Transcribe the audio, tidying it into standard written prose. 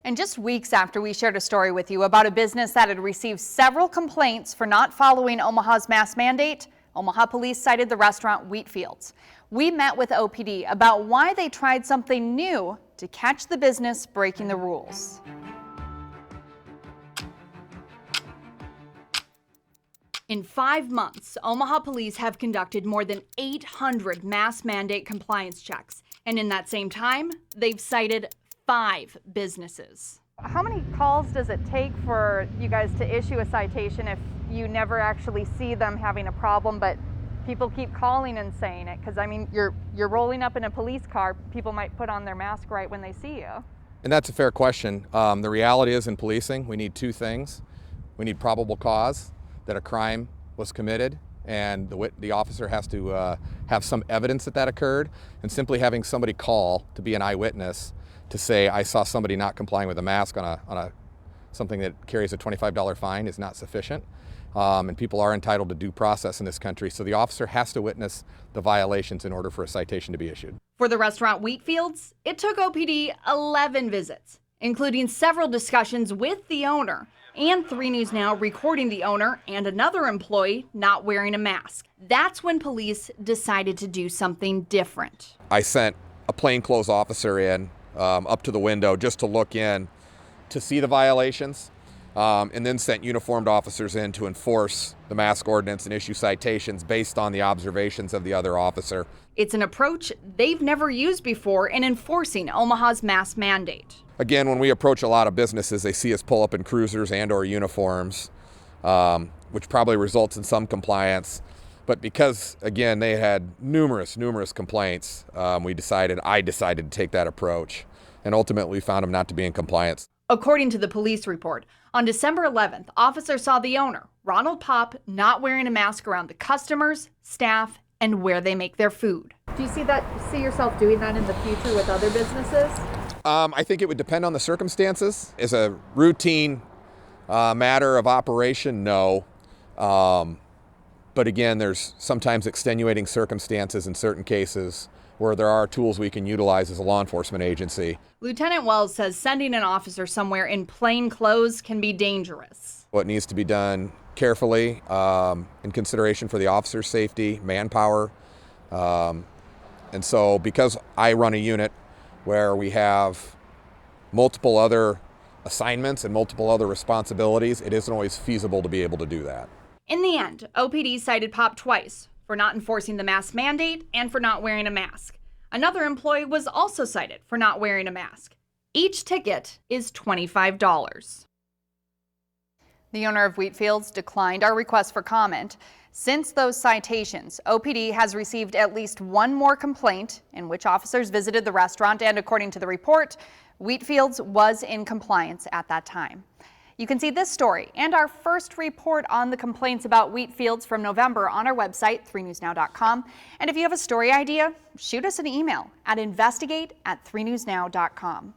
And just weeks after we shared a story with you about a business that had received several complaints for not following Omaha's mask mandate, Omaha police cited the restaurant Wheatfields. We met with OPD about why they tried something new to catch the business breaking the rules. In 5 months, Omaha police have conducted more than 800 mask mandate compliance checks. And in that same time, they've cited 5 businesses. How many calls does it take for you guys to issue a citation if you never actually see them having a problem, but people keep calling and saying it? Because I mean, you're rolling up in a police car, people might put on their mask right when they see you. And that's a fair question. The reality is in policing, we need 2 things. We need probable cause that a crime was committed, and the officer has to have some evidence that that occurred, and simply having somebody call to be an eyewitness to say, I saw somebody not complying with a mask on something that carries a $25 fine is not sufficient. And people are entitled to due process in this country, so the officer has to witness the violations in order for a citation to be issued. For the restaurant Wheatfields, it took OPD 11 visits, including several discussions with the owner, and 3 News Now recording the owner and another employee not wearing a mask. That's when police decided to do something different. I sent a plainclothes officer in up to the window just to look in to see the violations, and then sent uniformed officers in to enforce the mask ordinance and issue citations based on the observations of the other officer. It's an approach they've never used before in enforcing Omaha's mask mandate. Again, when we approach a lot of businesses, they see us pull up in cruisers and or uniforms, which probably results in some compliance. But because, again, they had numerous complaints, I decided to take that approach, and ultimately found them not to be in compliance. According to the police report, on December 11th, officers saw the owner, Ronald Popp, not wearing a mask around the customers, staff, and where they make their food. Do you see yourself doing that in the future with other businesses? I think it would depend on the circumstances. As a routine matter of operation, no. But again, there's sometimes extenuating circumstances in certain cases where there are tools we can utilize as a law enforcement agency. Lieutenant Wells says sending an officer somewhere in plain clothes can be dangerous. What needs to be done carefully, in consideration for the officer's safety, manpower. And so because I run a unit where we have multiple other assignments and multiple other responsibilities, it isn't always feasible to be able to do that. In the end, OPD cited Popp twice for not enforcing the mask mandate and for not wearing a mask. Another employee was also cited for not wearing a mask. Each ticket is $25. The owner of Wheatfields declined our request for comment. Since those citations, OPD has received at least 1 more complaint in which officers visited the restaurant, and according to the report, Wheatfields was in compliance at that time. You can see this story and our first report on the complaints about Wheatfields from November on our website, ithe.com. And if you have a story idea, shoot us an email at investigate@ithenewsnow.com.